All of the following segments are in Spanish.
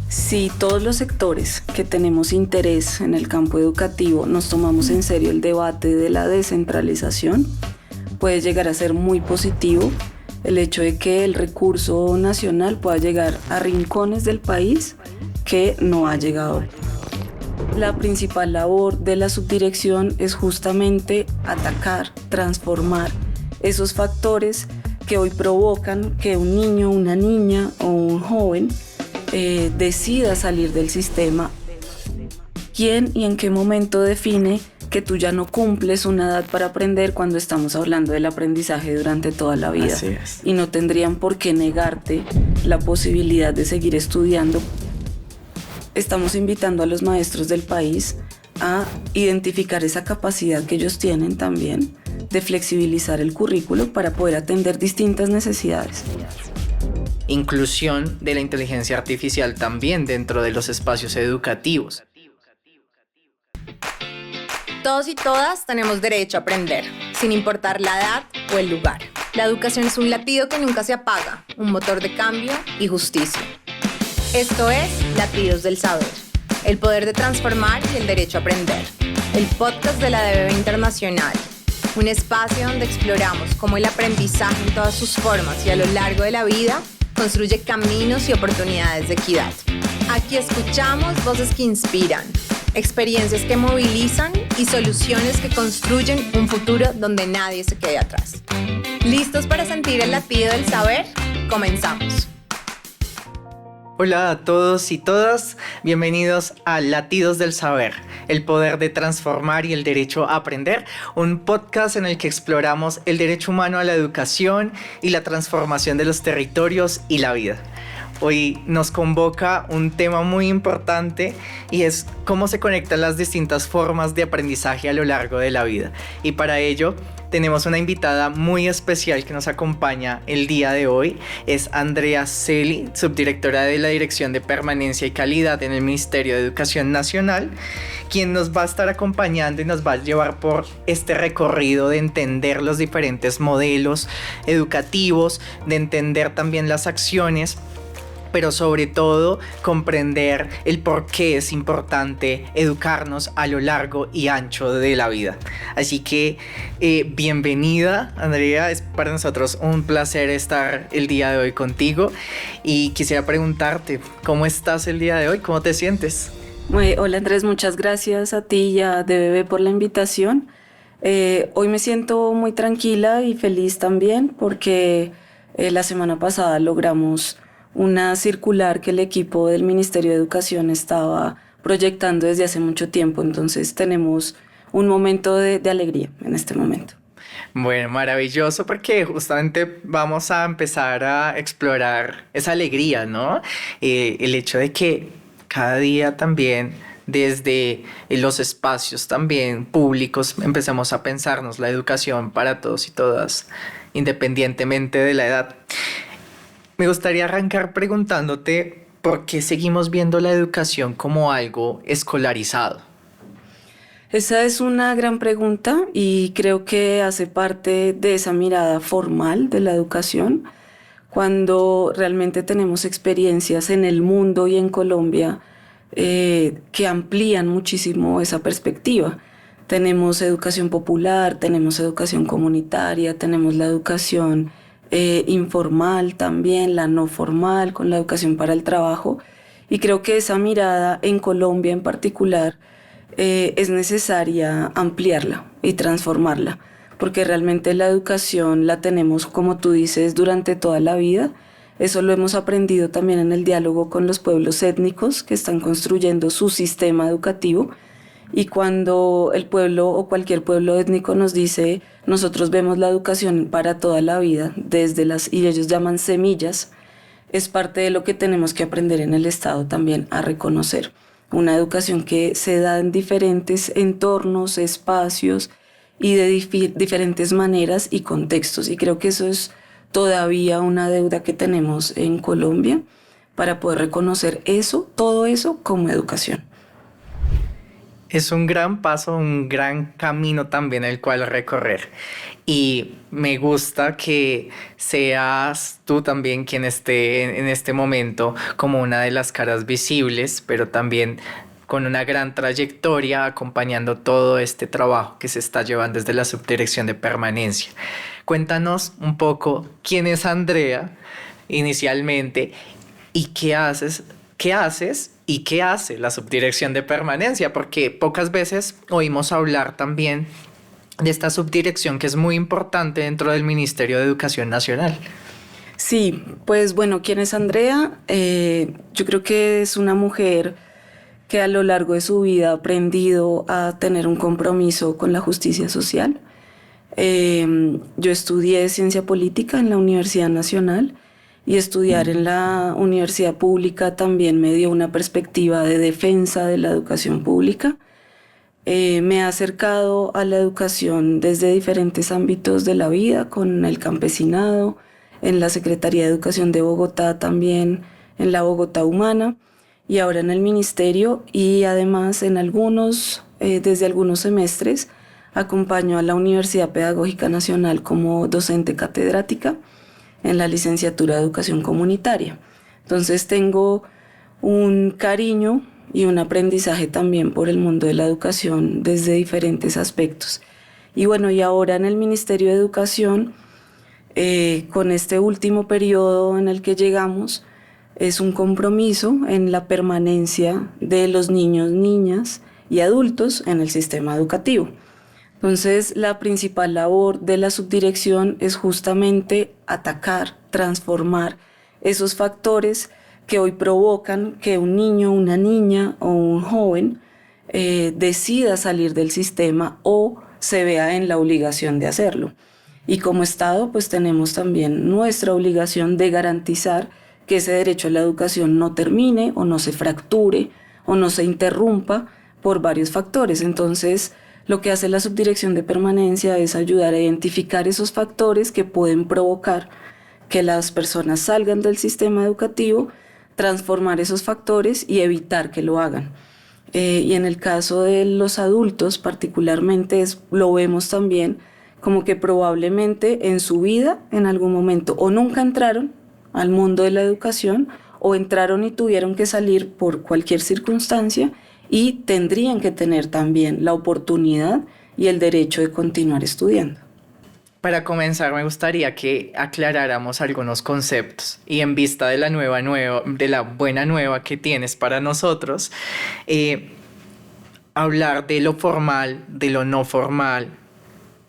Si todos los sectores que tenemos interés en el campo educativo nos tomamos en serio el debate de la descentralización, puede llegar a ser muy positivo el hecho de que el recurso nacional pueda llegar a rincones del país que no ha llegado. La principal labor de la subdirección es justamente atacar, transformar esos factores que hoy provocan que un niño, una niña o un joven decida salir del sistema. ¿Quién y en qué momento define que tú ya no cumples una edad para aprender cuando estamos hablando del aprendizaje durante toda la vida? Así es. Y no tendrían por qué negarte la posibilidad de seguir estudiando. Estamos invitando a los maestros del país a identificar esa capacidad que ellos tienen también de flexibilizar el currículo para poder atender distintas necesidades. Inclusión de la inteligencia artificial también dentro de los espacios educativos. Todos y todas tenemos derecho a aprender, sin importar la edad o el lugar. La educación es un latido que nunca se apaga, un motor de cambio y justicia. Esto es Latidos del Saber, el poder de transformar y el derecho a aprender. El podcast de la DBB Internacional, un espacio donde exploramos cómo el aprendizaje en todas sus formas y a lo largo de la vida construye caminos y oportunidades de equidad. Aquí escuchamos voces que inspiran, experiencias que movilizan y soluciones que construyen un futuro donde nadie se quede atrás. ¿Listos para sentir el latido del saber? Comenzamos. Hola a todos y todas, bienvenidos a Latidos del Saber, el poder de transformar y el derecho a aprender, un podcast en el que exploramos el derecho humano a la educación y la transformación de los territorios y la vida. Hoy nos convoca un tema muy importante y es cómo se conectan las distintas formas de aprendizaje a lo largo de la vida. Y para ello tenemos una invitada muy especial que nos acompaña el día de hoy. Es Andrea Celi, subdirectora de la Dirección de Permanencia y Calidad en el Ministerio de Educación Nacional, quien nos va a estar acompañando y nos va a llevar por este recorrido de entender los diferentes modelos educativos, de entender también las acciones, pero sobre todo comprender el por qué es importante educarnos a lo largo y ancho de la vida. Así que bienvenida, Andrea, es para nosotros un placer estar el día de hoy contigo y quisiera preguntarte, ¿cómo estás el día de hoy? ¿Cómo te sientes? Hola Andrés, muchas gracias a ti y a DBB por la invitación. Hoy me siento muy tranquila y feliz también porque la semana pasada logramos una circular que el equipo del Ministerio de Educación estaba proyectando desde hace mucho tiempo, entonces tenemos un momento de alegría en este momento. Bueno, maravilloso, porque justamente vamos a empezar a explorar esa alegría, ¿no? El hecho de que cada día también desde los espacios también públicos empecemos a pensarnos la educación para todos y todas, independientemente de la edad. Me gustaría arrancar preguntándote por qué seguimos viendo la educación como algo escolarizado. Esa es una gran pregunta y creo que hace parte de esa mirada formal de la educación, cuando realmente tenemos experiencias en el mundo y en Colombia que amplían muchísimo esa perspectiva. Tenemos educación popular, tenemos educación comunitaria, tenemos la educación informal también, la no formal, con la educación para el trabajo, y creo que esa mirada en Colombia en particular es necesaria ampliarla y transformarla, porque realmente la educación la tenemos, como tú dices, durante toda la vida. Eso lo hemos aprendido también en el diálogo con los pueblos étnicos que están construyendo su sistema educativo. Y cuando el pueblo o cualquier pueblo étnico nos dice, nosotros vemos la educación para toda la vida, y ellos llaman semillas, es parte de lo que tenemos que aprender en el Estado también a reconocer. Una educación que se da en diferentes entornos, espacios y de diferentes maneras y contextos. Y creo que eso es todavía una deuda que tenemos en Colombia para poder reconocer eso, todo eso como educación. Es un gran paso, un gran camino también el cual recorrer. Y me gusta que seas tú también quien esté en este momento como una de las caras visibles, pero también con una gran trayectoria acompañando todo este trabajo que se está llevando desde la Subdirección de Permanencia. Cuéntanos un poco quién es Andrea inicialmente y qué haces y qué hace la Subdirección de Permanencia, porque pocas veces oímos hablar también de esta subdirección que es muy importante dentro del Ministerio de Educación Nacional. Sí, pues bueno, ¿quién es Andrea? Yo creo que es una mujer que a lo largo de su vida ha aprendido a tener un compromiso con la justicia social. Yo estudié ciencia política en la Universidad Nacional y estudiar en la universidad pública también me dio una perspectiva de defensa de la educación pública. Me he acercado a la educación desde diferentes ámbitos de la vida, con el campesinado, en la Secretaría de Educación de Bogotá también, en la Bogotá Humana y ahora en el ministerio, y además en desde algunos semestres acompaño a la Universidad Pedagógica Nacional como docente catedrática en la licenciatura de Educación Comunitaria. Entonces tengo un cariño y un aprendizaje también por el mundo de la educación desde diferentes aspectos. Y bueno, y ahora en el Ministerio de Educación, con este último periodo en el que llegamos, es un compromiso en la permanencia de los niños, niñas y adultos en el sistema educativo. Entonces, la principal labor de la subdirección es justamente atacar, transformar esos factores que hoy provocan que un niño, una niña o un joven decida salir del sistema o se vea en la obligación de hacerlo. Y como Estado, pues tenemos también nuestra obligación de garantizar que ese derecho a la educación no termine o no se fracture o no se interrumpa por varios factores. Entonces, lo que hace la Subdirección de Permanencia es ayudar a identificar esos factores que pueden provocar que las personas salgan del sistema educativo, transformar esos factores y evitar que lo hagan. Y en el caso de los adultos particularmente lo vemos también como que probablemente en su vida en algún momento o nunca entraron al mundo de la educación o entraron y tuvieron que salir por cualquier circunstancia y tendrían que tener también la oportunidad y el derecho de continuar estudiando. Para comenzar, me gustaría que aclaráramos algunos conceptos y en vista de la buena nueva que tienes para nosotros, hablar de lo formal, de lo no formal,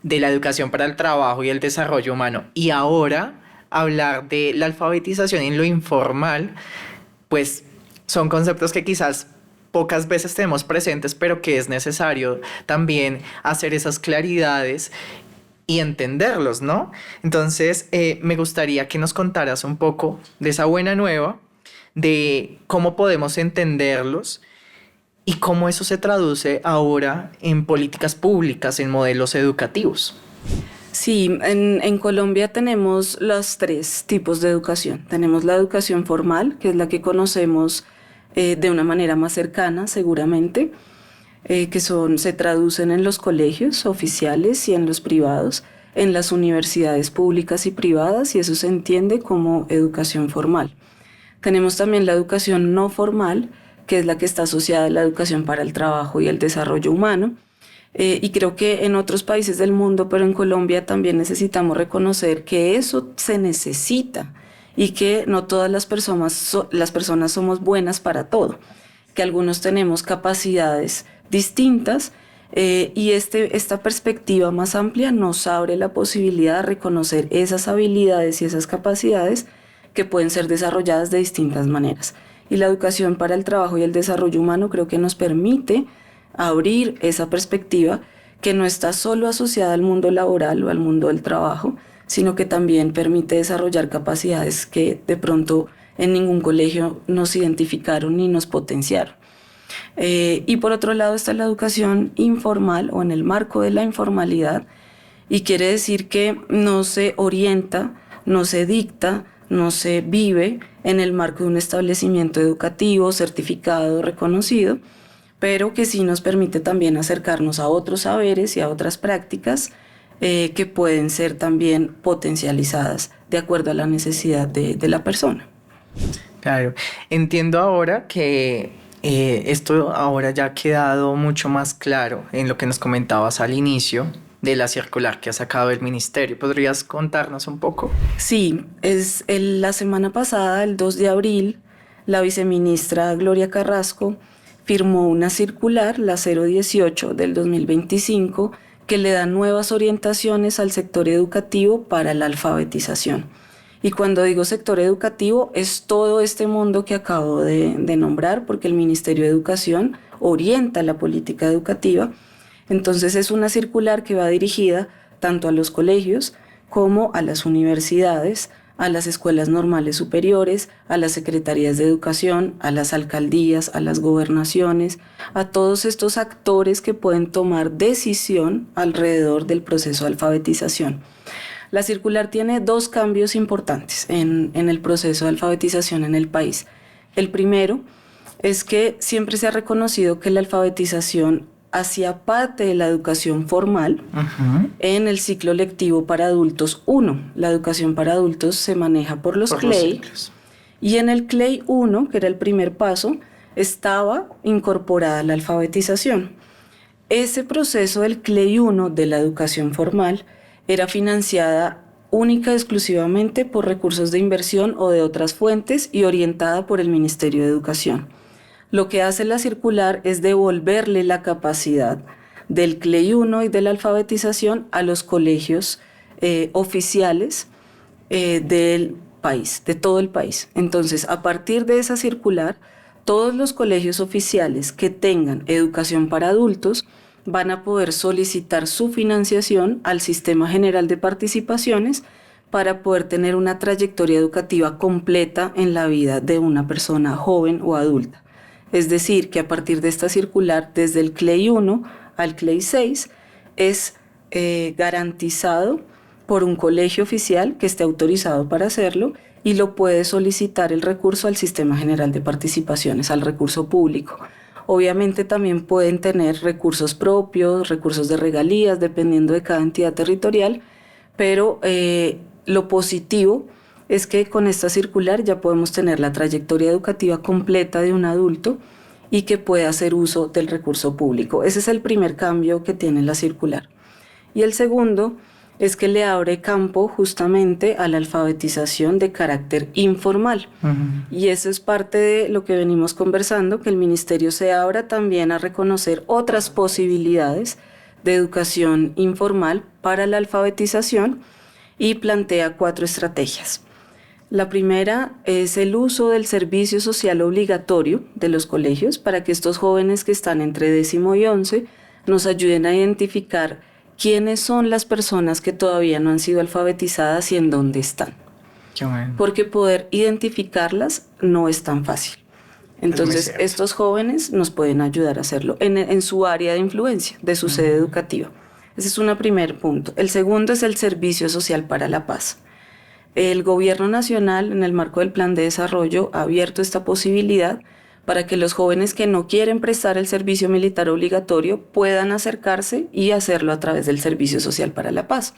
de la educación para el trabajo y el desarrollo humano, y ahora hablar de la alfabetización y lo informal, pues son conceptos que quizás pocas veces tenemos presentes, pero que es necesario también hacer esas claridades y entenderlos, ¿no? Entonces, me gustaría que nos contaras un poco de esa buena nueva, de cómo podemos entenderlos y cómo eso se traduce ahora en políticas públicas, en modelos educativos. Sí, en Colombia tenemos los tres tipos de educación. Tenemos la educación formal, que es la que conocemos de una manera más cercana, seguramente, se traducen en los colegios oficiales y en los privados, en las universidades públicas y privadas, y eso se entiende como educación formal. Tenemos también la educación no formal, que es la que está asociada a la educación para el trabajo y el desarrollo humano. Y creo que en otros países del mundo, pero en Colombia también necesitamos reconocer que eso se necesita y que no todas las personas somos buenas para todo, que algunos tenemos capacidades distintas y esta perspectiva más amplia nos abre la posibilidad de reconocer esas habilidades y esas capacidades que pueden ser desarrolladas de distintas maneras. Y la educación para el trabajo y el desarrollo humano creo que nos permite abrir esa perspectiva que no está solo asociada al mundo laboral o al mundo del trabajo, sino que también permite desarrollar capacidades que de pronto en ningún colegio nos identificaron ni nos potenciaron. Y por otro lado está la educación informal o en el marco de la informalidad, y quiere decir que no se orienta, no se dicta, no se vive en el marco de un establecimiento educativo certificado, reconocido, pero que sí nos permite también acercarnos a otros saberes y a otras prácticas que pueden ser también potencializadas de acuerdo a la necesidad de la persona. Claro, entiendo ahora que esto ahora ya ha quedado mucho más claro en lo que nos comentabas al inicio de la circular que ha sacado el ministerio. ¿Podrías contarnos un poco? Sí, la semana pasada, el 2 de abril, la viceministra Gloria Carrasco firmó una circular, la 018 del 2025, que le da nuevas orientaciones al sector educativo para la alfabetización. Y cuando digo sector educativo, es todo este mundo que acabo de nombrar, porque el Ministerio de Educación orienta la política educativa. Entonces es una circular que va dirigida tanto a los colegios como a las universidades, a las escuelas normales superiores, a las secretarías de educación, a las alcaldías, a las gobernaciones, a todos estos actores que pueden tomar decisión alrededor del proceso de alfabetización. La circular tiene dos cambios importantes en el proceso de alfabetización en el país. El primero es que siempre se ha reconocido que la alfabetización hacía parte de la educación formal en el ciclo lectivo para adultos 1. La educación para adultos se maneja por los CLEI, y en el CLEI 1, que era el primer paso, estaba incorporada la alfabetización. Ese proceso del CLEI 1 de la educación formal era financiada única y exclusivamente por recursos de inversión o de otras fuentes y orientada por el Ministerio de Educación. Lo que hace la circular es devolverle la capacidad del CLEI 1 y de la alfabetización a los colegios oficiales del país, de todo el país. Entonces, a partir de esa circular, todos los colegios oficiales que tengan educación para adultos van a poder solicitar su financiación al Sistema General de Participaciones para poder tener una trayectoria educativa completa en la vida de una persona joven o adulta. Es decir, que a partir de esta circular, desde el CLEI 1 al CLEI 6, es garantizado por un colegio oficial que esté autorizado para hacerlo y lo puede solicitar el recurso al Sistema General de Participaciones, al recurso público. Obviamente también pueden tener recursos propios, recursos de regalías, dependiendo de cada entidad territorial, pero lo positivo es que con esta circular ya podemos tener la trayectoria educativa completa de un adulto y que puede hacer uso del recurso público. Ese es el primer cambio que tiene la circular. Y el segundo es que le abre campo justamente a la alfabetización de carácter informal. Y eso es parte de lo que venimos conversando, que el ministerio se abra también a reconocer otras posibilidades de educación informal para la alfabetización y plantea 4 estrategias. La primera es el uso del servicio social obligatorio de los colegios para que estos jóvenes que están entre 10º y 11 nos ayuden a identificar quiénes son las personas que todavía no han sido alfabetizadas y en dónde están. Qué bueno. Porque poder identificarlas no es tan fácil. Entonces, estos jóvenes nos pueden ayudar a hacerlo en su área de influencia, de su sede educativa. Ese es un primer punto. El segundo es el Servicio Social para la Paz. El Gobierno Nacional, en el marco del Plan de Desarrollo, ha abierto esta posibilidad para que los jóvenes que no quieren prestar el servicio militar obligatorio puedan acercarse y hacerlo a través del Servicio Social para la Paz.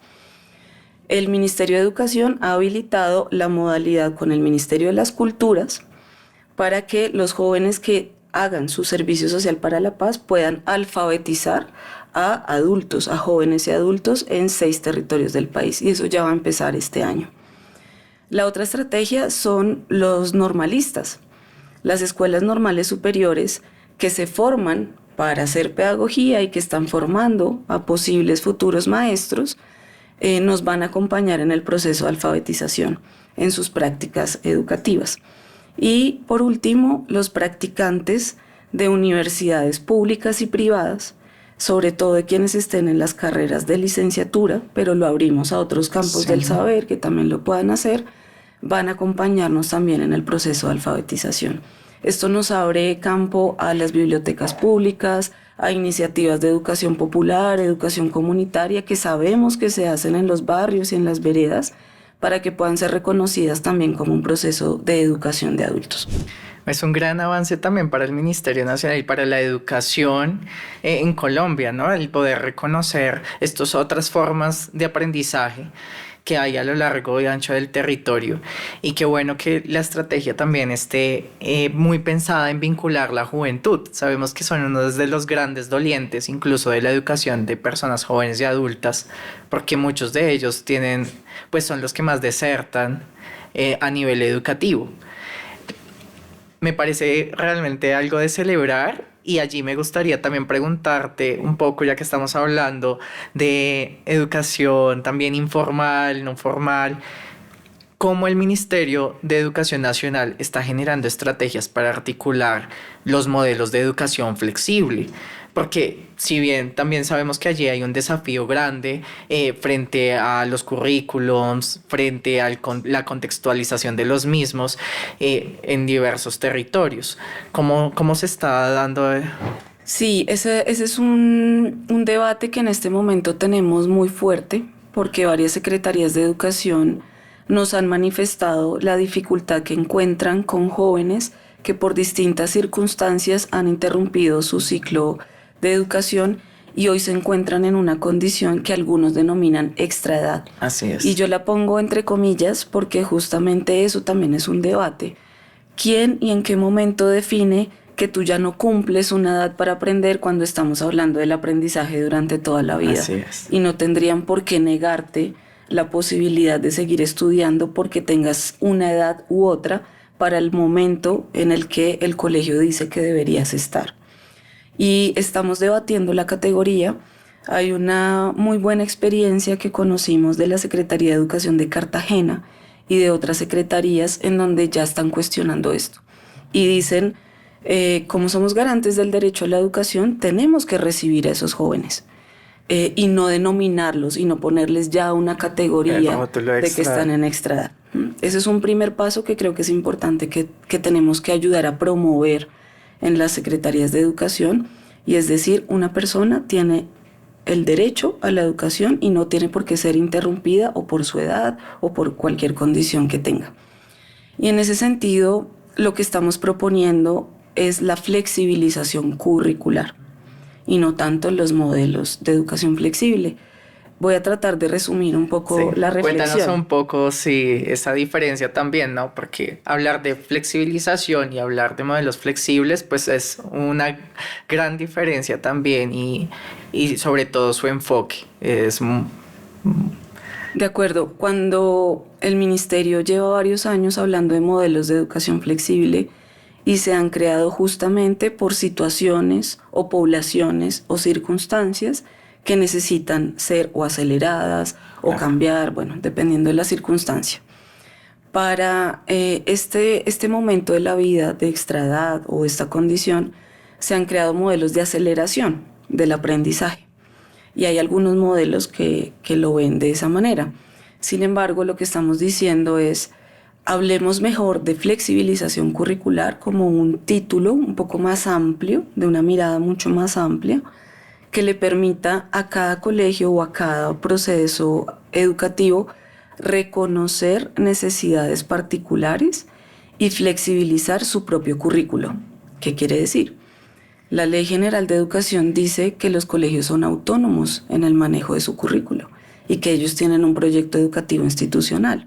El Ministerio de Educación ha habilitado la modalidad con el Ministerio de las Culturas para que los jóvenes que hagan su Servicio Social para la Paz puedan alfabetizar a adultos, a jóvenes y adultos en 6 territorios del país, y eso ya va a empezar este año. La otra estrategia son los normalistas, las escuelas normales superiores que se forman para hacer pedagogía y que están formando a posibles futuros maestros, nos van a acompañar en el proceso de alfabetización en sus prácticas educativas. Y por último, los practicantes de universidades públicas y privadas, sobre todo de quienes estén en las carreras de licenciatura, pero lo abrimos a otros campos del saber que también lo puedan hacer, van a acompañarnos también en el proceso de alfabetización. Esto nos abre campo a las bibliotecas públicas, a iniciativas de educación popular, educación comunitaria, que sabemos que se hacen en los barrios y en las veredas, para que puedan ser reconocidas también como un proceso de educación de adultos. Es un gran avance también para el Ministerio Nacional y para la educación en Colombia, ¿no? El poder reconocer estas otras formas de aprendizaje que hay a lo largo y ancho del territorio, y qué bueno que la estrategia también esté muy pensada en vincular la juventud. Sabemos que son uno de los grandes dolientes incluso de la educación de personas jóvenes y adultas, porque muchos de ellos pues son los que más desertan a nivel educativo. Me parece realmente algo de celebrar, y allí me gustaría también preguntarte un poco, ya que estamos hablando de educación también informal, no formal, cómo el Ministerio de Educación Nacional está generando estrategias para articular los modelos de educación flexible. Porque si bien también sabemos que allí hay un desafío grande frente a los currículums, frente a la contextualización de los mismos en diversos territorios. ¿Cómo se está dando? Sí, ese es un debate que en este momento tenemos muy fuerte, porque varias secretarías de educación nos han manifestado la dificultad que encuentran con jóvenes que por distintas circunstancias han interrumpido su ciclo de educación y hoy se encuentran en una condición que algunos denominan extraedad. Así es. Y yo la pongo entre comillas porque justamente eso también es un debate. ¿Quién y en qué momento define que tú ya no cumples una edad para aprender cuando estamos hablando del aprendizaje durante toda la vida? Así es. Y no tendrían por qué negarte la posibilidad de seguir estudiando porque tengas una edad u otra para el momento en el que el colegio dice que deberías estar. Y estamos debatiendo la categoría. Hay una muy buena experiencia que conocimos de la Secretaría de Educación de Cartagena y de otras secretarías en donde ya están cuestionando esto. Y dicen, como somos garantes del derecho a la educación, tenemos que recibir a esos jóvenes y no denominarlos y no ponerles ya una categoría de que están en extraedad. Ese es un primer paso que creo que es importante que tenemos que ayudar a promover en las secretarías de educación, y es decir, una persona tiene el derecho a la educación y no tiene por qué ser interrumpida o por su edad o por cualquier condición que tenga. Y en ese sentido, lo que estamos proponiendo es la flexibilización curricular y no tanto los modelos de educación flexible. Voy a tratar de resumir un poco la reflexión. Cuéntanos un poco, sí, esa diferencia también, ¿no? Porque hablar de flexibilización y hablar de modelos flexibles, pues es una gran diferencia también, y sobre todo su enfoque. De acuerdo, cuando el ministerio lleva varios años hablando de modelos de educación flexible y se han creado justamente por situaciones o poblaciones o circunstancias que necesitan ser o aceleradas o cambiar, bueno, dependiendo de la circunstancia. Para este momento de la vida de extraedad o esta condición, se han creado modelos de aceleración del aprendizaje. Y hay algunos modelos que lo ven de esa manera. Sin embargo, lo que estamos diciendo es, hablemos mejor de flexibilización curricular como un título un poco más amplio, de una mirada mucho más amplia, que le permita a cada colegio o a cada proceso educativo reconocer necesidades particulares y flexibilizar su propio currículo. ¿Qué quiere decir? La Ley General de Educación dice que los colegios son autónomos en el manejo de su currículo y que ellos tienen un proyecto educativo institucional.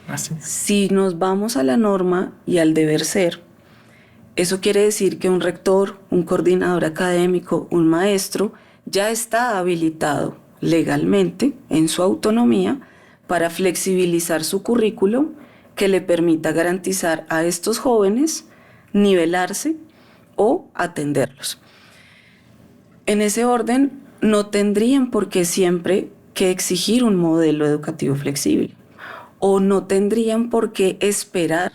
Así es. Si nos vamos a la norma y al deber ser, eso quiere decir que un rector, un coordinador académico, un maestro, ya está habilitado legalmente en su autonomía para flexibilizar su currículo que le permita garantizar a estos jóvenes nivelarse o atenderlos. En ese orden, no tendrían por qué siempre que exigir un modelo educativo flexible o no tendrían por qué esperar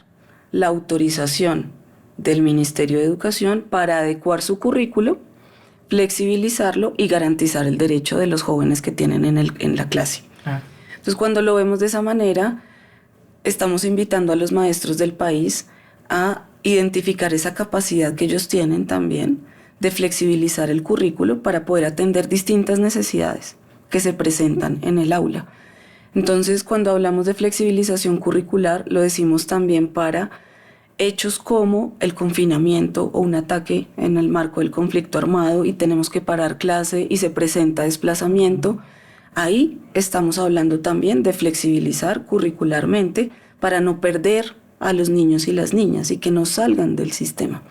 la autorización del Ministerio de Educación para adecuar su currículo, flexibilizarlo y garantizar el derecho de los jóvenes que tienen en la clase. Entonces, cuando lo vemos de esa manera, estamos invitando a los maestros del país a identificar esa capacidad que ellos tienen también de flexibilizar el currículo para poder atender distintas necesidades que se presentan en el aula. Entonces, cuando hablamos de flexibilización curricular, lo decimos también para hechos como el confinamiento o un ataque en el marco del conflicto armado y tenemos que parar clase y se presenta desplazamiento, ahí estamos hablando también de flexibilizar curricularmente para no perder a los niños y las niñas y que no salgan del sistema.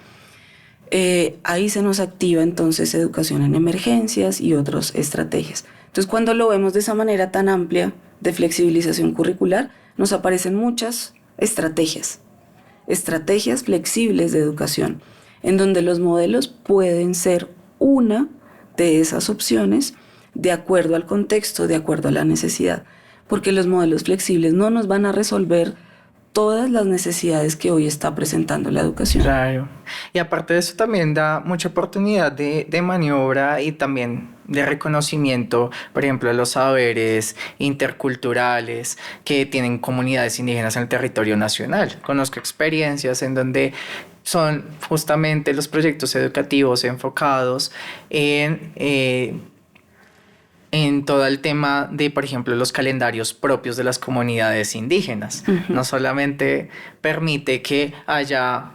Ahí se nos activa entonces educación en emergencias y otras estrategias. Entonces, cuando lo vemos de esa manera tan amplia de flexibilización curricular, nos aparecen muchas estrategias flexibles de educación, en donde los modelos pueden ser una de esas opciones de acuerdo al contexto, de acuerdo a la necesidad, porque los modelos flexibles no nos van a resolver todas las necesidades que hoy está presentando la educación. Claro. Y aparte de eso también da mucha oportunidad de maniobra y también de reconocimiento, por ejemplo, de los saberes interculturales que tienen comunidades indígenas en el territorio nacional. Conozco experiencias en donde son justamente los proyectos educativos enfocados en todo el tema de, por ejemplo, los calendarios propios de las comunidades indígenas. Uh-huh. No solamente permite que haya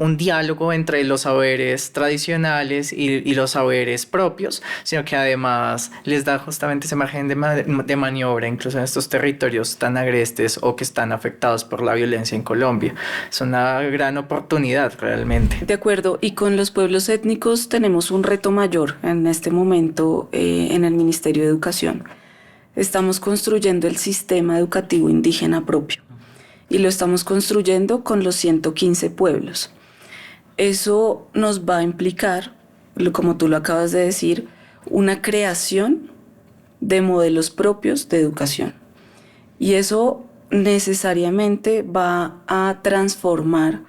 un diálogo entre los saberes tradicionales y los saberes propios, sino que además les da justamente ese margen de maniobra, incluso en estos territorios tan agrestes o que están afectados por la violencia en Colombia. Es una gran oportunidad realmente. De acuerdo, y con los pueblos étnicos tenemos un reto mayor en este momento en el Ministerio de Educación. Estamos construyendo el sistema educativo indígena propio y lo estamos construyendo con los 115 pueblos. Eso nos va a implicar, como tú lo acabas de decir, una creación de modelos propios de educación. Y eso necesariamente va a transformar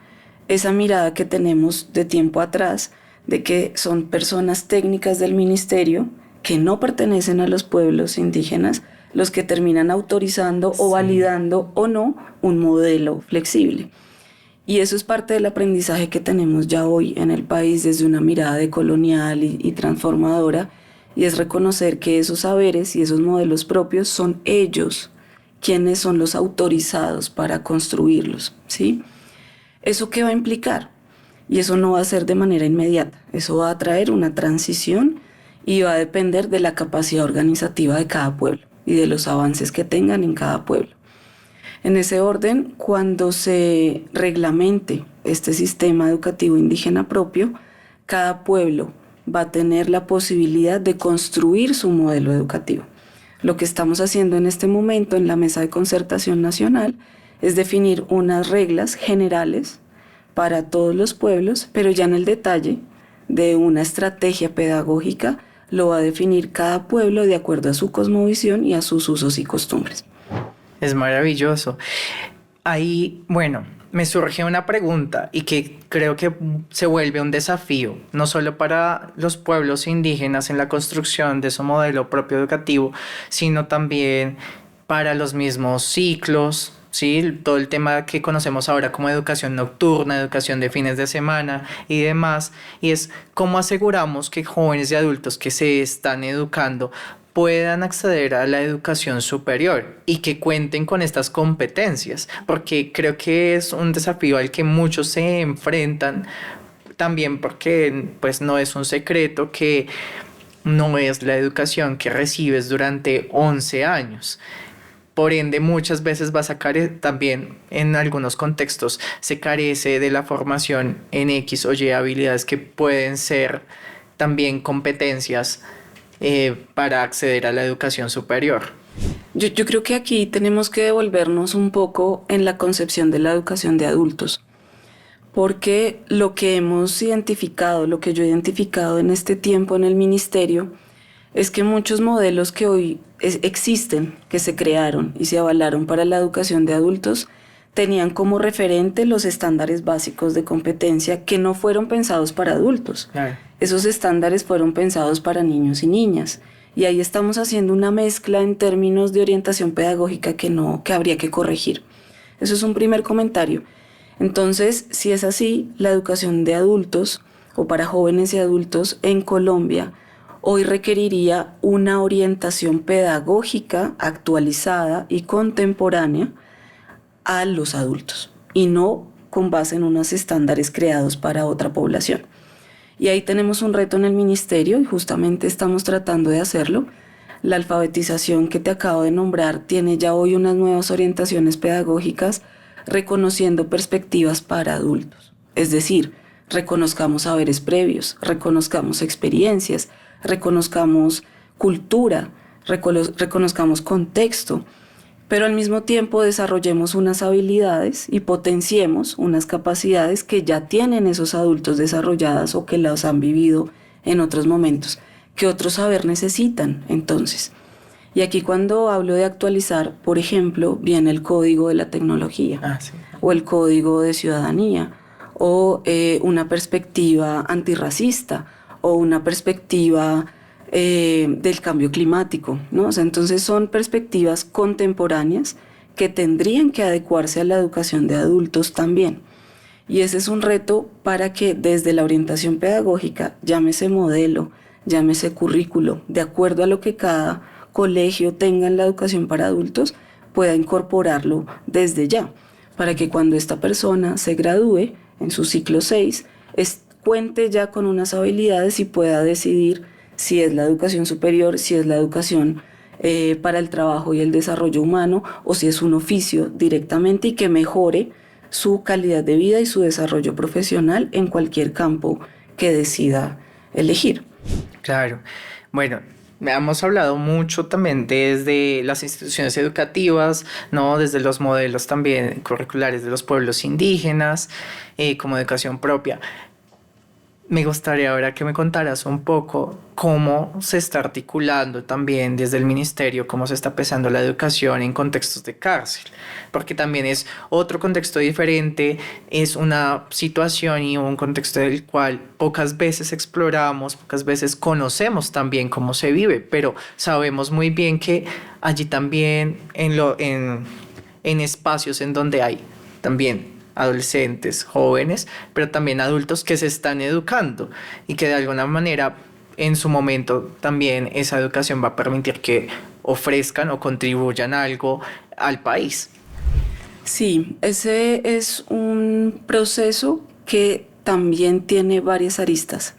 esa mirada que tenemos de tiempo atrás, de que son personas técnicas del ministerio que no pertenecen a los pueblos indígenas los que terminan autorizando o validando o no un modelo flexible. Y eso es parte del aprendizaje que tenemos ya hoy en el país desde una mirada decolonial y transformadora, y es reconocer que esos saberes y esos modelos propios son ellos quienes son los autorizados para construirlos, ¿sí? ¿Eso qué va a implicar? Y eso no va a ser de manera inmediata, eso va a traer una transición y va a depender de la capacidad organizativa de cada pueblo y de los avances que tengan en cada pueblo. En ese orden, cuando se reglamente este sistema educativo indígena propio, cada pueblo va a tener la posibilidad de construir su modelo educativo. Lo que estamos haciendo en este momento en la Mesa de Concertación Nacional es definir unas reglas generales para todos los pueblos, pero ya en el detalle de una estrategia pedagógica lo va a definir cada pueblo de acuerdo a su cosmovisión y a sus usos y costumbres. Es maravilloso. Ahí, bueno, me surge una pregunta y que creo que se vuelve un desafío, no solo para los pueblos indígenas en la construcción de su modelo propio educativo, sino también para los mismos ciclos, ¿sí? Todo el tema que conocemos ahora como educación nocturna, educación de fines de semana y demás, y es cómo aseguramos que jóvenes y adultos que se están educando puedan acceder a la educación superior y que cuenten con estas competencias, porque creo que es un desafío al que muchos se enfrentan, también porque pues no es un secreto que no es la educación que recibes durante 11 años. Por ende, muchas veces vas a también en algunos contextos se carece de la formación en X o Y habilidades que pueden ser también competencias para acceder a la educación superior. Yo creo que aquí tenemos que devolvernos un poco en la concepción de la educación de adultos, porque lo que hemos identificado, lo que yo he identificado en este tiempo en el ministerio, es que muchos modelos que hoy existen, que se crearon y se avalaron para la educación de adultos, tenían como referente los estándares básicos de competencia que no fueron pensados para adultos. Claro. Esos estándares fueron pensados para niños y niñas. Y ahí estamos haciendo una mezcla en términos de orientación pedagógica que habría que corregir. Eso es un primer comentario. Entonces, si es así, la educación de adultos o para jóvenes y adultos en Colombia hoy requeriría una orientación pedagógica actualizada y contemporánea a los adultos y no con base en unos estándares creados para otra población. Y ahí tenemos un reto en el ministerio y justamente estamos tratando de hacerlo. La alfabetización que te acabo de nombrar tiene ya hoy unas nuevas orientaciones pedagógicas reconociendo perspectivas para adultos. Es decir, reconozcamos saberes previos, reconozcamos experiencias, reconozcamos cultura, reconozcamos contexto, pero al mismo tiempo desarrollemos unas habilidades y potenciemos unas capacidades que ya tienen esos adultos desarrolladas o que las han vivido en otros momentos, que otros saber necesitan entonces. Y aquí cuando hablo de actualizar, por ejemplo, viene el código de la tecnología, Sí. o el código de ciudadanía, o una perspectiva antirracista, o una perspectiva del cambio climático, ¿no? O sea, entonces son perspectivas contemporáneas que tendrían que adecuarse a la educación de adultos también. Y ese es un reto para que desde la orientación pedagógica, llámese modelo, llámese currículo, de acuerdo a lo que cada colegio tenga en la educación para adultos, pueda incorporarlo desde ya, para que cuando esta persona se gradúe en su ciclo 6, cuente ya con unas habilidades y pueda decidir si es la educación superior, si es la educación para el trabajo y el desarrollo humano, o si es un oficio directamente y que mejore su calidad de vida y su desarrollo profesional en cualquier campo que decida elegir. Claro. Bueno, hemos hablado mucho también desde las instituciones educativas, ¿no? Desde los modelos también curriculares de los pueblos indígenas, como educación propia. Me gustaría ahora que me contaras un poco cómo se está articulando también desde el ministerio, cómo se está pensando la educación en contextos de cárcel, porque también es otro contexto diferente, es una situación y un contexto del cual pocas veces exploramos, pocas veces conocemos también cómo se vive, pero sabemos muy bien que allí también en espacios en donde hay también adolescentes, jóvenes, pero también adultos que se están educando y que de alguna manera en su momento también esa educación va a permitir que ofrezcan o contribuyan algo al país. Sí, ese es un proceso que también tiene varias aristas.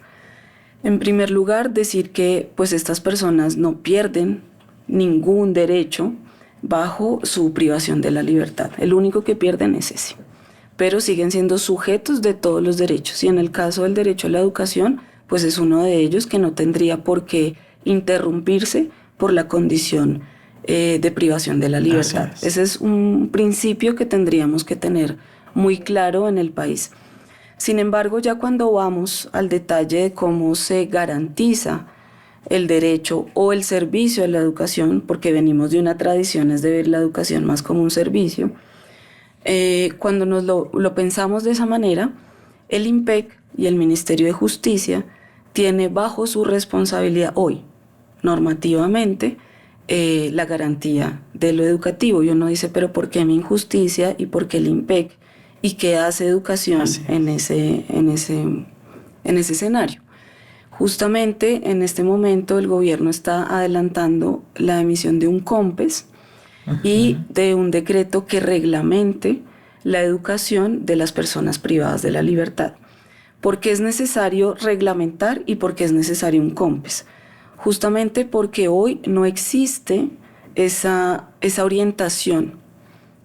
En primer lugar, decir que pues estas personas no pierden ningún derecho bajo su privación de la libertad. El único que pierden es ese, pero siguen siendo sujetos de todos los derechos. Y en el caso del derecho a la educación, pues es uno de ellos que no tendría por qué interrumpirse por la condición de privación de la libertad. Ese es un principio que tendríamos que tener muy claro en el país. Sin embargo, ya cuando vamos al detalle de cómo se garantiza el derecho o el servicio a la educación, porque venimos de una tradición es de ver la educación más como un servicio, cuando nos lo pensamos de esa manera, el IMPEC y el Ministerio de Justicia tiene bajo su responsabilidad hoy, normativamente, la garantía de lo educativo. Y uno dice, pero ¿por qué mi injusticia y por qué el IMPEC? ¿Y qué hace educación en ese escenario? Justamente en este momento el gobierno está adelantando la emisión de un COMPES y de un decreto que reglamente la educación de las personas privadas de la libertad. ¿Por qué es necesario reglamentar y por qué es necesario un COMPES? Justamente porque hoy no existe esa orientación,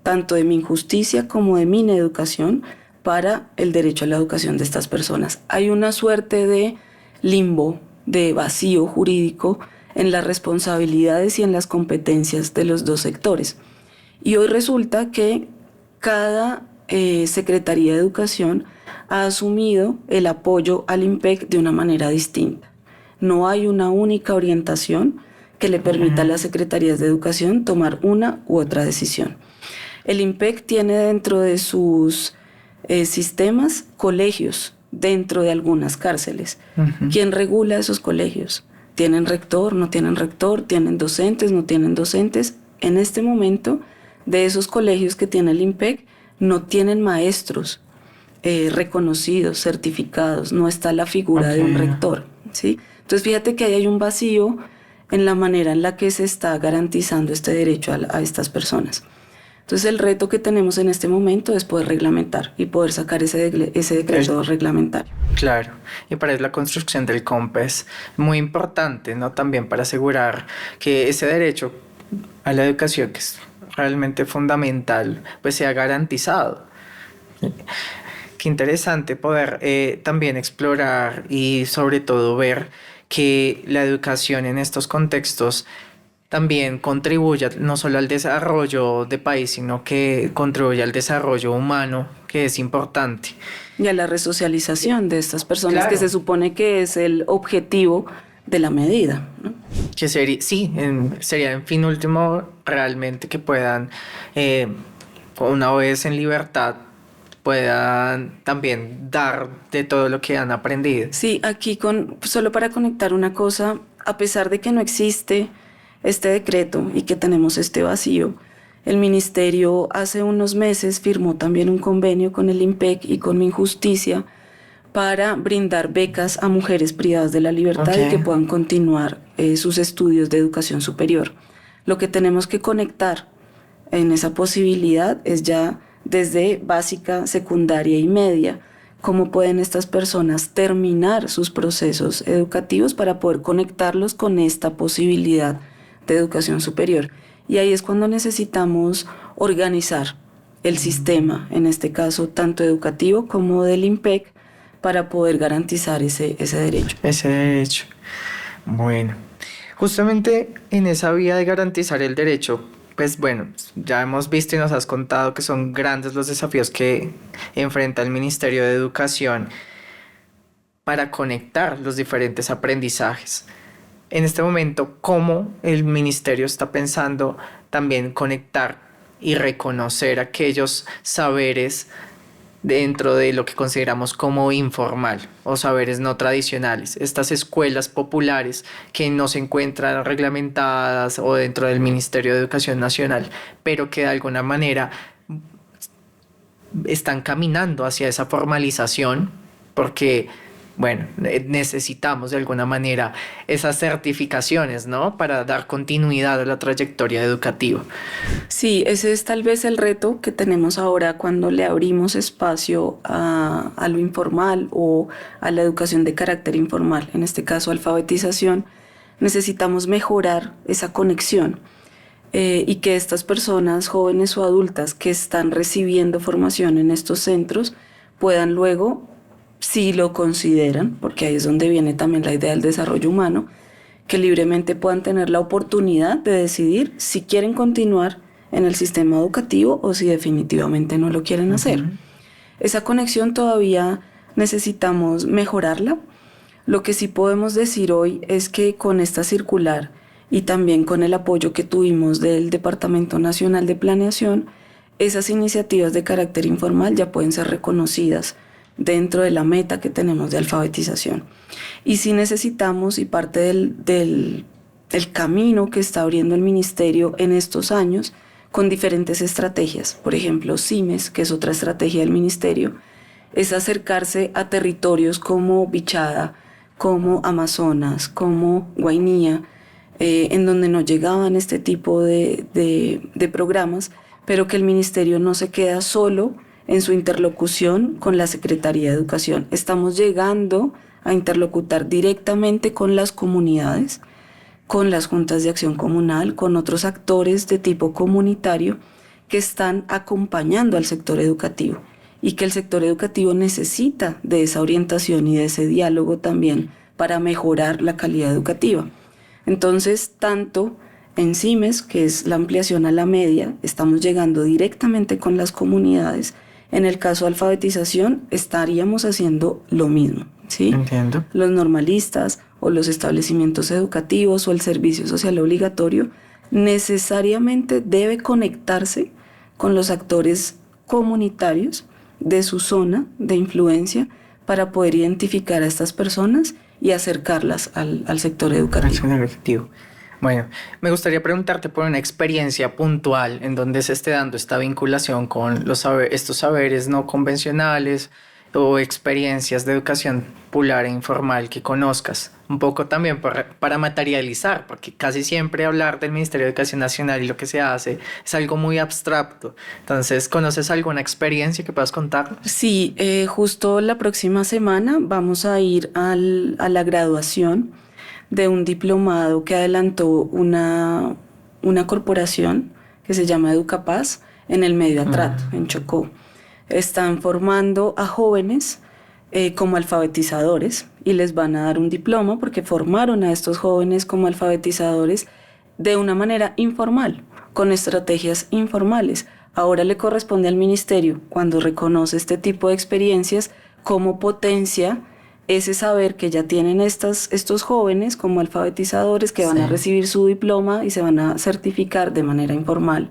tanto de mi injusticia como de mi ineducación, para el derecho a la educación de estas personas. Hay una suerte de limbo, de vacío jurídico en las responsabilidades y en las competencias de los dos sectores. Y hoy resulta que cada Secretaría de Educación ha asumido el apoyo al IMPEC de una manera distinta. No hay una única orientación que le permita a las secretarías de educación tomar una u otra decisión. El IMPEC tiene dentro de sus sistemas colegios dentro de algunas cárceles. ¿Quién regula esos colegios? ¿Tienen rector? ¿No tienen rector? ¿Tienen docentes? ¿No tienen docentes? En este momento, de esos colegios que tiene el IMPEC, no tienen maestros reconocidos, certificados, no está la figura de un rector, ¿sí? Entonces fíjate que ahí hay un vacío en la manera en la que se está garantizando este derecho a estas personas. Entonces el reto que tenemos en este momento es poder reglamentar y poder sacar ese decreto reglamentario. Claro, y para eso la construcción del COMPES, muy importante, ¿no? También para asegurar que ese derecho a la educación, que es realmente fundamental, pues sea garantizado. Qué interesante poder también explorar y sobre todo ver que la educación en estos contextos también contribuye no solo al desarrollo de país, sino que contribuye al desarrollo humano, que es importante. Y a la resocialización de estas personas, Claro. que se supone que es el objetivo de la medida, ¿no? Que sería en fin último realmente que puedan, una vez en libertad, puedan también dar de todo lo que han aprendido. Sí, aquí solo para conectar una cosa, a pesar de que no existe este decreto y que tenemos este vacío, el ministerio hace unos meses firmó también un convenio con el IMPEC y con Minjusticia para brindar becas a mujeres privadas de la libertad y que puedan continuar sus estudios de educación superior. Lo que tenemos que conectar en esa posibilidad es ya desde básica, secundaria y media, cómo pueden estas personas terminar sus procesos educativos para poder conectarlos con esta posibilidad de educación superior. Y ahí es cuando necesitamos organizar el sistema, en este caso tanto educativo como del IMPEC, para poder garantizar ese derecho. Ese derecho. Bueno, justamente en esa vía de garantizar el derecho, pues bueno, ya hemos visto y nos has contado que son grandes los desafíos que enfrenta el Ministerio de Educación para conectar los diferentes aprendizajes. En este momento, ¿cómo el ministerio está pensando también conectar y reconocer aquellos saberes dentro de lo que consideramos como informal o saberes no tradicionales? Estas escuelas populares que no se encuentran reglamentadas o dentro del Ministerio de Educación Nacional, pero que de alguna manera están caminando hacia esa formalización porque bueno, necesitamos de alguna manera esas certificaciones, ¿no? Para dar continuidad a la trayectoria educativa. Sí, ese es tal vez el reto que tenemos ahora cuando le abrimos espacio a lo informal o a la educación de carácter informal, en este caso alfabetización. Necesitamos mejorar esa conexión y que estas personas, jóvenes o adultas que están recibiendo formación en estos centros, puedan luego, si lo consideran, porque ahí es donde viene también la idea del desarrollo humano, que libremente puedan tener la oportunidad de decidir si quieren continuar en el sistema educativo o si definitivamente no lo quieren hacer. Esa conexión todavía necesitamos mejorarla. Lo que sí podemos decir hoy es que con esta circular y también con el apoyo que tuvimos del Departamento Nacional de Planeación, esas iniciativas de carácter informal ya pueden ser reconocidas dentro de la meta que tenemos de alfabetización. Y sí necesitamos, y parte del camino que está abriendo el ministerio en estos años, con diferentes estrategias. Por ejemplo, CIMES, que es otra estrategia del ministerio, es acercarse a territorios como Bichada, como Amazonas, como Guainía, en donde no llegaban este tipo de programas, pero que el ministerio no se queda solo en su interlocución con la Secretaría de Educación. Estamos llegando a interlocutar directamente con las comunidades, con las juntas de acción comunal, con otros actores de tipo comunitario que están acompañando al sector educativo y que el sector educativo necesita de esa orientación y de ese diálogo también para mejorar la calidad educativa. Entonces, tanto en CIMES, que es la ampliación a la media, estamos llegando directamente con las comunidades. En el caso de alfabetización, estaríamos haciendo lo mismo, ¿sí? Entiendo. Los normalistas o los establecimientos educativos o el servicio social obligatorio necesariamente debe conectarse con los actores comunitarios de su zona de influencia para poder identificar a estas personas y acercarlas al sector educativo. Bueno, me gustaría preguntarte por una experiencia puntual en donde se esté dando esta vinculación con estos saberes no convencionales, o experiencias de educación popular e informal que conozcas. Un poco también para materializar, porque casi siempre hablar del Ministerio de Educación Nacional y lo que se hace es algo muy abstracto. Entonces, ¿conoces alguna experiencia que puedas contarnos? Sí, justo la próxima semana vamos a ir a la graduación de un diplomado que adelantó una corporación que se llama Educapaz en el Medio Atrato, en Chocó. Están formando a jóvenes como alfabetizadores y les van a dar un diploma porque formaron a estos jóvenes como alfabetizadores de una manera informal, con estrategias informales. Ahora le corresponde al ministerio, cuando reconoce este tipo de experiencias, cómo potencia ese saber que ya tienen estos jóvenes como alfabetizadores que van a recibir su diploma y se van a certificar de manera informal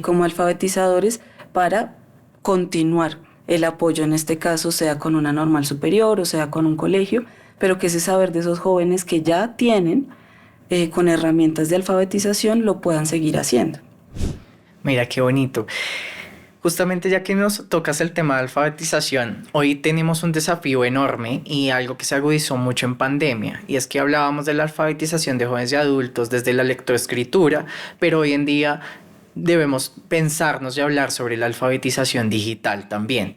como alfabetizadores para continuar el apoyo, en este caso sea con una normal superior o sea con un colegio, pero que ese saber de esos jóvenes que ya tienen con herramientas de alfabetización lo puedan seguir haciendo. Mira qué bonito. Justamente ya que nos tocas el tema de alfabetización, hoy tenemos un desafío enorme y algo que se agudizó mucho en pandemia, y es que hablábamos de la alfabetización de jóvenes y adultos desde la lectoescritura, pero hoy en día debemos pensarnos y hablar sobre la alfabetización digital también.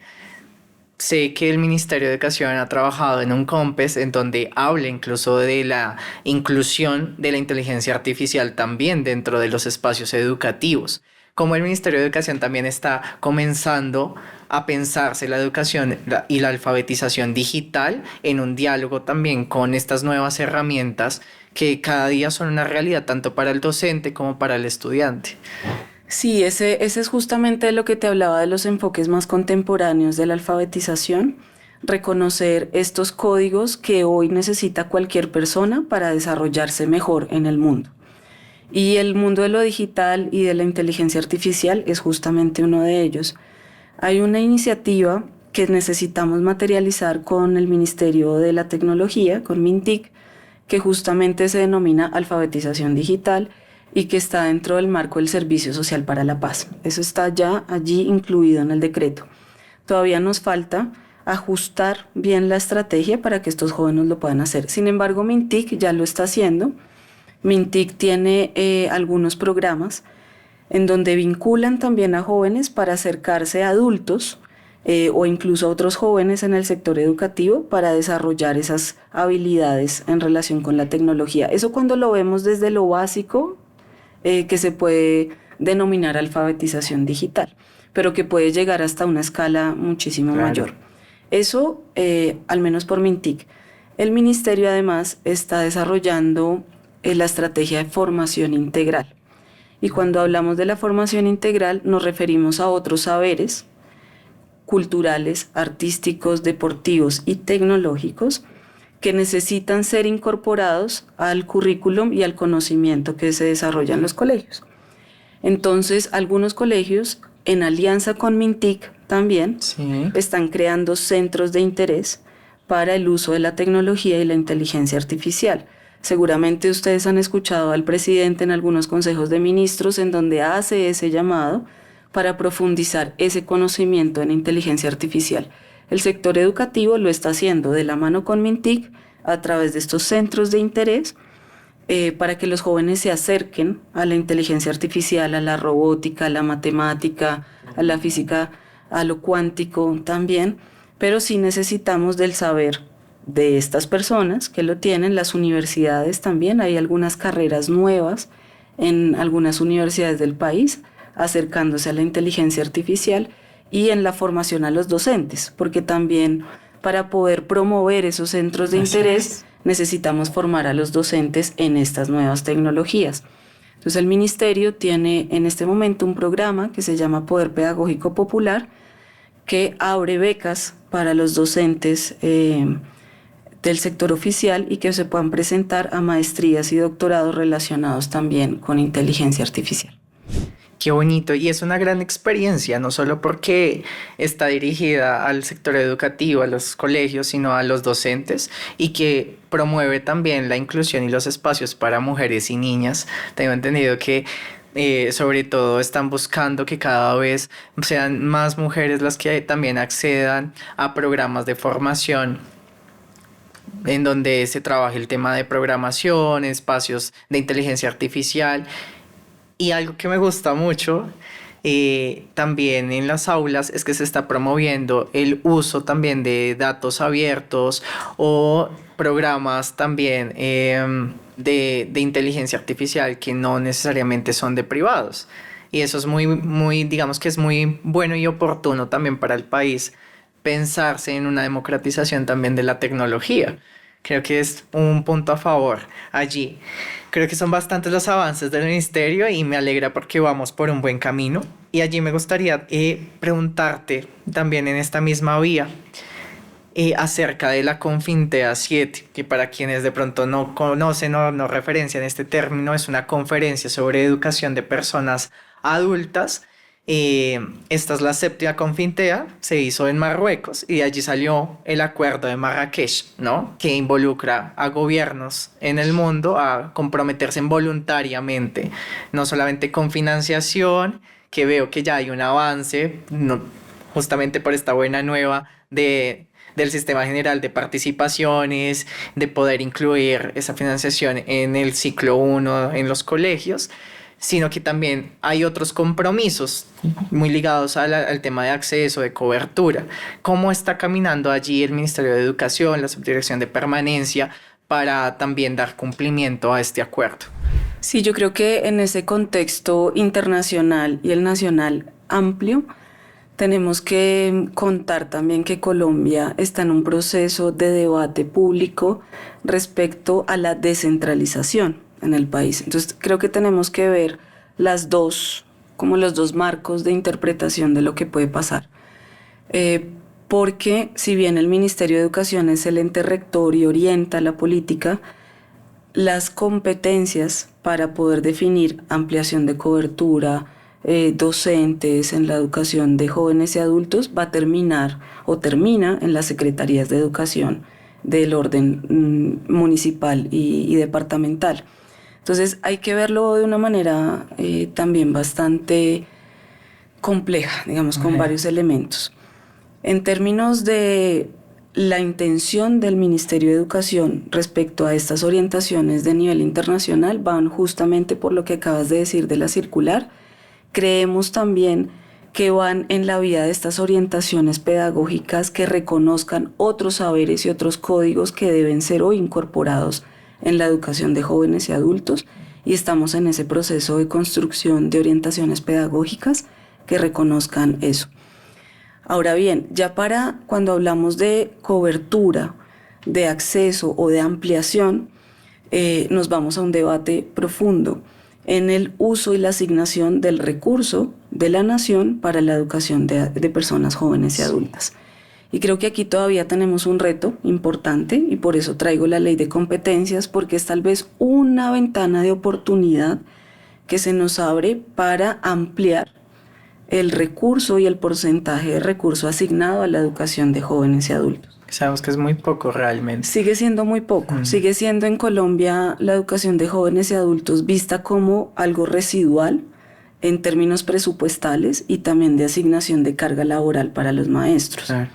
Sé que el Ministerio de Educación ha trabajado en un COMPES en donde habla incluso de la inclusión de la inteligencia artificial también dentro de los espacios educativos. Como el Ministerio de Educación también está comenzando a pensarse la educación y la alfabetización digital en un diálogo también con estas nuevas herramientas que cada día son una realidad tanto para el docente como para el estudiante. Sí, ese es justamente lo que te hablaba de los enfoques más contemporáneos de la alfabetización, reconocer estos códigos que hoy necesita cualquier persona para desarrollarse mejor en el mundo. Y el mundo de lo digital y de la inteligencia artificial es justamente uno de ellos. Hay una iniciativa que necesitamos materializar con el Ministerio de la Tecnología, con MINTIC, que justamente se denomina alfabetización digital y que está dentro del marco del Servicio Social para la Paz. Eso está ya allí incluido en el decreto. Todavía nos falta ajustar bien la estrategia para que estos jóvenes lo puedan hacer. Sin embargo, MINTIC ya lo está haciendo. MINTIC tiene algunos programas en donde vinculan también a jóvenes para acercarse a adultos o incluso a otros jóvenes en el sector educativo para desarrollar esas habilidades en relación con la tecnología. Eso cuando lo vemos desde lo básico, que se puede denominar alfabetización digital, pero que puede llegar hasta una escala muchísimo mayor. Eso, al menos por MINTIC. El ministerio además está desarrollando la estrategia de formación integral. Y cuando hablamos de la formación integral nos referimos a otros saberes culturales, artísticos, deportivos y tecnológicos que necesitan ser incorporados al currículum y al conocimiento que se desarrolla en los colegios. Entonces, algunos colegios, en alianza con MINTIC también, están creando centros de interés para el uso de la tecnología y la inteligencia artificial. Seguramente ustedes han escuchado al presidente en algunos consejos de ministros en donde hace ese llamado para profundizar ese conocimiento en inteligencia artificial. El sector educativo lo está haciendo de la mano con MINTIC a través de estos centros de interés para que los jóvenes se acerquen a la inteligencia artificial, a la robótica, a la matemática, a la física, a lo cuántico también, pero sí necesitamos del saber de estas personas que lo tienen. Las universidades también, hay algunas carreras nuevas en algunas universidades del país acercándose a la inteligencia artificial y en la formación a los docentes, porque también para poder promover esos centros de interés necesitamos formar a los docentes en estas nuevas tecnologías. Entonces el ministerio tiene en este momento un programa que se llama Poder Pedagógico Popular que abre becas para los docentes del sector oficial y que se puedan presentar a maestrías y doctorados relacionados también con inteligencia artificial. Qué bonito, y es una gran experiencia, no solo porque está dirigida al sector educativo, a los colegios, sino a los docentes, y que promueve también la inclusión y los espacios para mujeres y niñas. Tengo entendido que Sobre todo están buscando que cada vez sean más mujeres las que también accedan a programas de formación en donde se trabaje el tema de programación, espacios de inteligencia artificial. Y algo que me gusta mucho también en las aulas es que se está promoviendo el uso también de datos abiertos o programas también de inteligencia artificial que no necesariamente son de privados. Y eso es muy, digamos que es muy bueno y oportuno también para el país pensarse en una democratización también de la tecnología. Creo que es un punto a favor allí. Creo que son bastantes los avances del ministerio y me alegra porque vamos por un buen camino. Y allí me gustaría preguntarte también en esta misma vía acerca de la Confintea 7, que para quienes de pronto no conocen o no referencian este término, es una conferencia sobre educación de personas adultas. Esta es la séptima Confintea, se hizo en Marruecos y de allí salió el acuerdo de Marrakech, ¿no? Que involucra a gobiernos en el mundo a comprometerse voluntariamente, no solamente con financiación, que veo que ya hay un avance, no, justamente por esta buena nueva del Sistema General de Participaciones, de poder incluir esa financiación en el ciclo 1 en los colegios, sino que también hay otros compromisos muy ligados al tema de acceso, de cobertura. ¿Cómo está caminando allí el Ministerio de Educación, la Subdirección de Permanencia, para también dar cumplimiento a este acuerdo? Sí, yo creo que en ese contexto internacional y el nacional amplio, tenemos que contar también que Colombia está en un proceso de debate público respecto a la descentralización en el país. Entonces creo que tenemos que ver como los dos marcos de interpretación de lo que puede pasar. Porque si bien el Ministerio de Educación es el ente rector y orienta la política, las competencias para poder definir ampliación de cobertura, docentes en la educación de jóvenes y adultos va a terminar o termina en las secretarías de educación del orden municipal y departamental. Entonces hay que verlo de una manera también bastante compleja, digamos, con varios elementos. En términos de la intención del Ministerio de Educación respecto a estas orientaciones de nivel internacional van justamente por lo que acabas de decir de la circular. Creemos también que van en la vía de estas orientaciones pedagógicas que reconozcan otros saberes y otros códigos que deben ser hoy incorporados en la educación de jóvenes y adultos, y estamos en ese proceso de construcción de orientaciones pedagógicas que reconozcan eso. Ahora bien, ya para cuando hablamos de cobertura, de acceso o de ampliación, nos vamos a un debate profundo en el uso y la asignación del recurso de la nación para la educación de personas jóvenes y adultas. Y creo que aquí todavía tenemos un reto importante y por eso traigo la ley de competencias, porque es tal vez una ventana de oportunidad que se nos abre para ampliar el recurso y el porcentaje de recurso asignado a la educación de jóvenes y adultos. Sabemos que es muy poco realmente. Sigue siendo muy poco. Sigue siendo en Colombia la educación de jóvenes y adultos vista como algo residual en términos presupuestales y también de asignación de carga laboral para los maestros. Claro.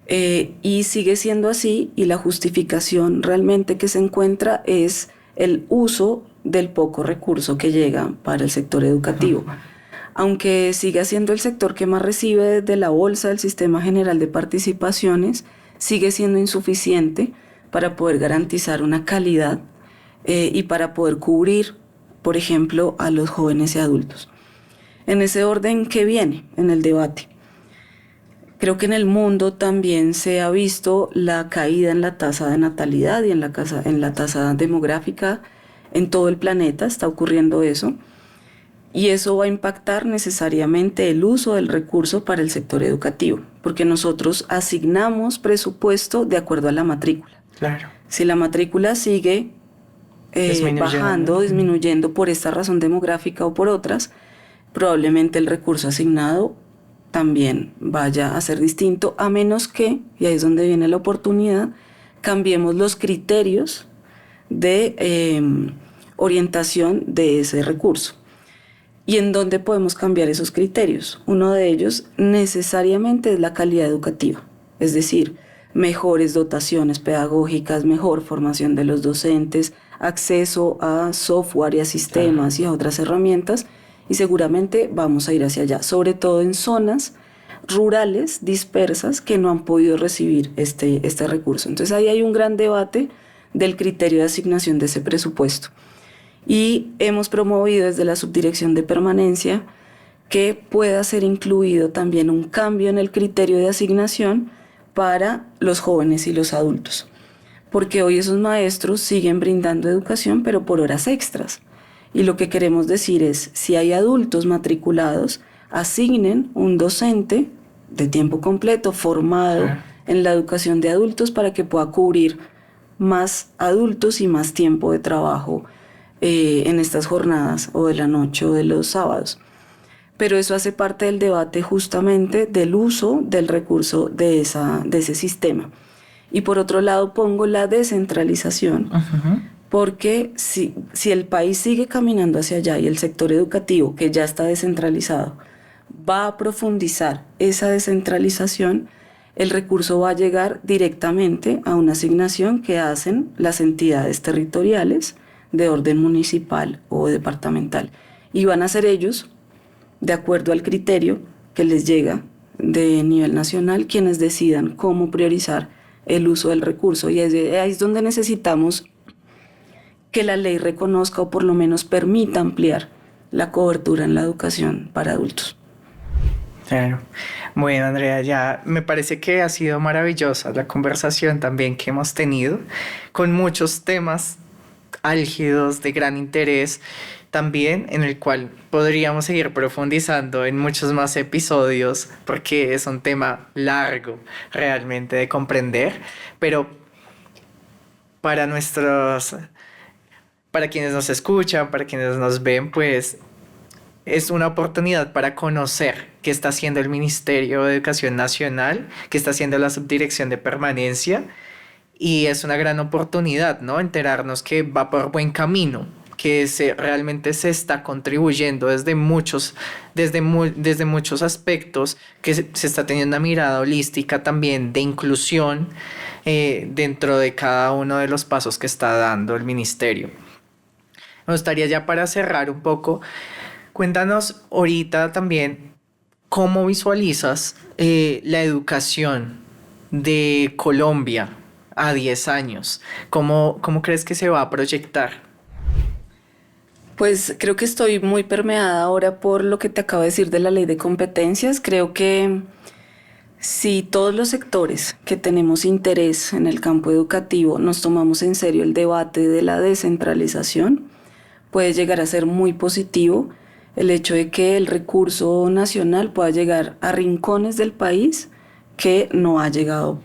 Y sigue siendo así, y la justificación realmente que se encuentra es el uso del poco recurso que llega para el sector educativo. Aunque siga siendo el sector que más recibe de la bolsa del Sistema General de Participaciones, sigue siendo insuficiente para poder garantizar una calidad y para poder cubrir, por ejemplo, a los jóvenes y adultos. En ese orden, ¿qué viene en el debate? Creo que en el mundo también se ha visto la caída en la tasa de natalidad y en la tasa demográfica en todo el planeta, está ocurriendo eso. Y eso va a impactar necesariamente el uso del recurso para el sector educativo, porque nosotros asignamos presupuesto de acuerdo a la matrícula. Claro. Si la matrícula sigue bajando, disminuyendo por esta razón demográfica o por otras, probablemente el recurso asignado también vaya a ser distinto, a menos que, y ahí es donde viene la oportunidad, cambiemos los criterios de orientación de ese recurso. ¿Y en dónde podemos cambiar esos criterios? Uno de ellos necesariamente es la calidad educativa, es decir, mejores dotaciones pedagógicas, mejor formación de los docentes, acceso a software y a sistemas y a otras herramientas, y seguramente vamos a ir hacia allá, sobre todo en zonas rurales dispersas que no han podido recibir este recurso. Entonces ahí hay un gran debate del criterio de asignación de ese presupuesto. Y hemos promovido desde la Subdirección de Permanencia que pueda ser incluido también un cambio en el criterio de asignación para los jóvenes y los adultos. Porque hoy esos maestros siguen brindando educación, pero por horas extras. Y lo que queremos decir es, si hay adultos matriculados, asignen un docente de tiempo completo formado en la educación de adultos para que pueda cubrir más adultos y más tiempo de trabajo en estas jornadas o de la noche o de los sábados. Pero eso hace parte del debate justamente del uso del recurso de ese sistema. Y por otro lado pongo la descentralización, porque si el país sigue caminando hacia allá y el sector educativo, que ya está descentralizado, va a profundizar esa descentralización, el recurso va a llegar directamente a una asignación que hacen las entidades territoriales de orden municipal o departamental. Y van a ser ellos, de acuerdo al criterio que les llega de nivel nacional, quienes decidan cómo priorizar el uso del recurso. Y ahí es donde necesitamos que la ley reconozca o por lo menos permita ampliar la cobertura en la educación para adultos. Claro. Bueno, Andrea, ya me parece que ha sido maravillosa la conversación también que hemos tenido, con muchos temas álgidos de gran interés también, en el cual podríamos seguir profundizando en muchos más episodios, porque es un tema largo realmente de comprender, pero para quienes nos escuchan, para quienes nos ven, pues es una oportunidad para conocer qué está haciendo el Ministerio de Educación Nacional, qué está haciendo la Subdirección de Permanencia, y es una gran oportunidad, ¿no? Enterarnos que va por buen camino, que realmente se está contribuyendo desde muchos aspectos, que se está teniendo una mirada holística también de inclusión dentro de cada uno de los pasos que está dando el Ministerio. Me gustaría ya para cerrar un poco, cuéntanos ahorita también cómo visualizas la educación de Colombia a 10 años. ¿Cómo crees que se va a proyectar? Pues creo que estoy muy permeada ahora por lo que te acabo de decir de la ley de competencias. Creo que si todos los sectores que tenemos interés en el campo educativo nos tomamos en serio el debate de la descentralización, puede llegar a ser muy positivo el hecho de que el recurso nacional pueda llegar a rincones del país que no ha llegado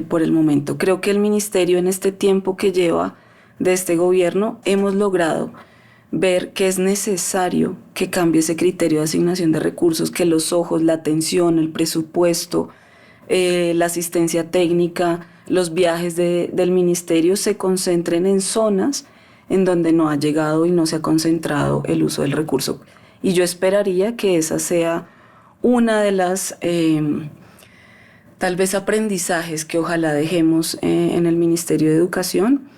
por el momento. Creo que el ministerio en este tiempo que lleva de este gobierno hemos logrado ver que es necesario que cambie ese criterio de asignación de recursos, que los ojos, la atención, el presupuesto, la asistencia técnica, los viajes del ministerio se concentren en zonas en donde no ha llegado y no se ha concentrado el uso del recurso. Y yo esperaría que esa sea una de las tal vez aprendizajes que ojalá dejemos en el Ministerio de Educación.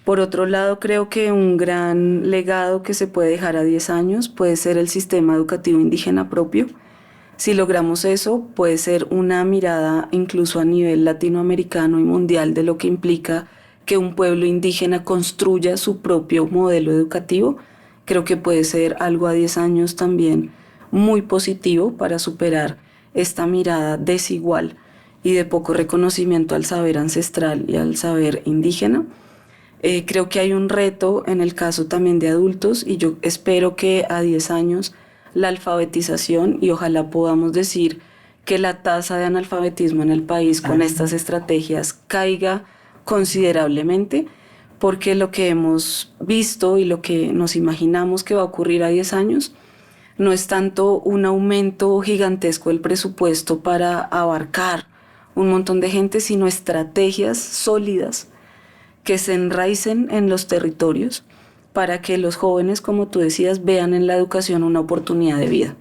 Por otro lado, creo que un gran legado que se puede dejar a 10 años puede ser el sistema educativo indígena propio. Si logramos eso, puede ser una mirada incluso a nivel latinoamericano y mundial de lo que implica que un pueblo indígena construya su propio modelo educativo. Creo que puede ser algo a 10 años también muy positivo para superar esta mirada desigual y de poco reconocimiento al saber ancestral y al saber indígena. Creo que hay un reto en el caso también de adultos y yo espero que a 10 años la alfabetización, y ojalá podamos decir que la tasa de analfabetismo en el país con estas estrategias caiga considerablemente, porque lo que hemos visto y lo que nos imaginamos que va a ocurrir a 10 años no es tanto un aumento gigantesco del presupuesto para abarcar un montón de gente, sino estrategias sólidas que se enraicen en los territorios para que los jóvenes, como tú decías, vean en la educación una oportunidad de vida.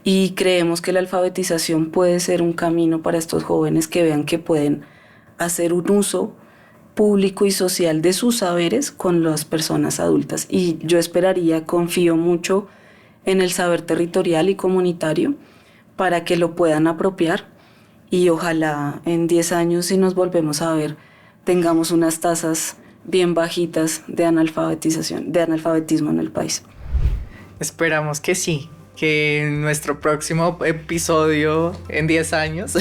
Y creemos que la alfabetización puede ser un camino para estos jóvenes que vean que pueden hacer un uso público y social de sus saberes con las personas adultas. Y yo confío mucho en el saber territorial y comunitario para que lo puedan apropiar y ojalá en 10 años, si nos volvemos a ver, tengamos unas tasas bien bajitas de analfabetismo en el país. Esperamos que sí, que en nuestro próximo episodio en 10 años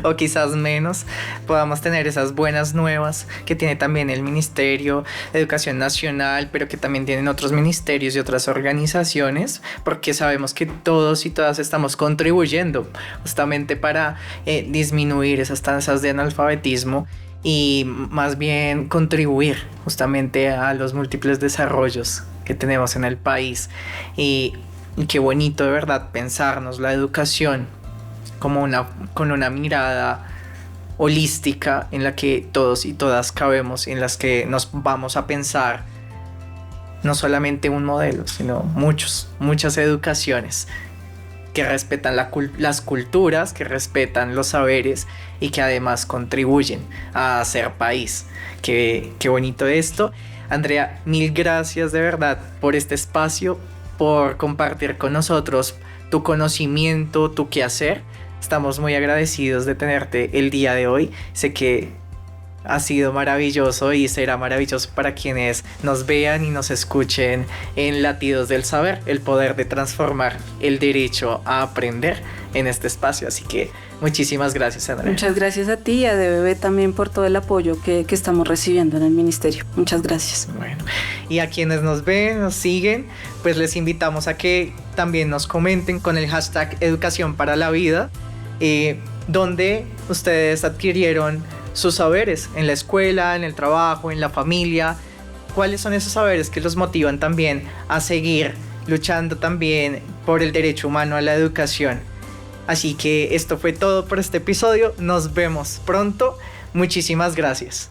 o quizás menos podamos tener esas buenas nuevas que tiene también el Ministerio de Educación Nacional, pero que también tienen otros ministerios y otras organizaciones, porque sabemos que todos y todas estamos contribuyendo justamente para disminuir esas tasas de analfabetismo y más bien contribuir justamente a los múltiples desarrollos que tenemos en el país. Y qué bonito de verdad pensarnos la educación como con una mirada holística en la que todos y todas cabemos, en las que nos vamos a pensar no solamente un modelo, sino muchas educaciones que respetan las culturas, que respetan los saberes y que además contribuyen a hacer país. Qué bonito esto. Andrea, mil gracias de verdad por este espacio, por compartir con nosotros tu conocimiento, tu quehacer. Estamos muy agradecidos de tenerte el día de hoy. Sé que ha sido maravilloso y será maravilloso para quienes nos vean y nos escuchen en Latidos del Saber, el poder de transformar el derecho a aprender en este espacio. Así que muchísimas gracias, Andrea. Muchas gracias a ti y a DBB también por todo el apoyo que estamos recibiendo en el ministerio. Muchas gracias. Bueno, y a quienes nos ven, nos siguen, pues les invitamos a que también nos comenten con el hashtag Educación para la Vida, donde ustedes adquirieron sus saberes en la escuela, en el trabajo, en la familia. ¿Cuáles son esos saberes que los motivan también a seguir luchando también por el derecho humano a la educación? Así que esto fue todo por este episodio. Nos vemos pronto. Muchísimas gracias.